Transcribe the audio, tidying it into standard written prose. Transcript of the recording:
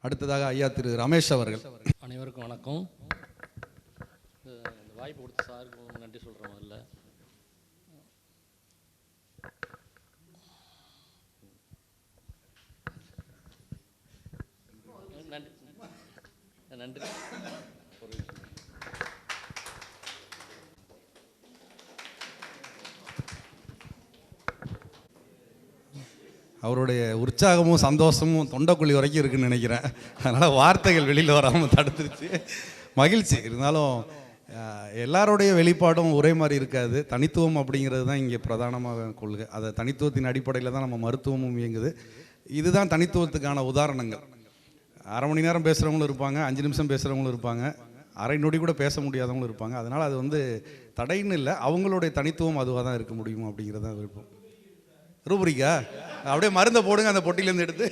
அடுத்ததாக ஐயா திரு ரமேஷ் அவர்கள். அனைவருக்கும் வணக்கம். இந்த வாய்ப்பு கொடுத்த சாருக்கு நன்றி சொல்கிறேன். முதல்ல நன்றி. அவருடைய உற்சாகமும் சந்தோஷமும் தொண்டைக்குழி வரைக்கும் இருக்குன்னு நினைக்கிறேன். அதனால் வார்த்தைகள் வெளியில் வராமல் தடுத்துருச்சு. மகிழ்ச்சி. இருந்தாலும் எல்லாருடைய வெளிப்பாடும் ஒரே மாதிரி இருக்காது. தனித்துவம் அப்படிங்கிறது தான் இங்கே பிரதானமாக கொள்கை. அதை தனித்துவத்தின் அடிப்படையில் தான் நம்ம மருத்துவமும் இயங்குது. இதுதான் தனித்துவத்துக்கான உதாரணங்கள். அரை மணி நேரம் பேசுகிறவங்களும் இருப்பாங்க, 5 நிமிஷம் பேசுகிறவங்களும் இருப்பாங்க, அரை நொடி கூட பேச முடியாதவங்களும் இருப்பாங்க. அதனால் அது தடைன்னு இல்லை, அவங்களுடைய தனித்துவம் அதுவாக தான் இருக்க முடியும் அப்படிங்கிறது தான் விருப்பம். ரூபரிக்கா அப்படியே மருந்தை போடுங்க அந்த பொட்டிலேருந்து எடுத்து.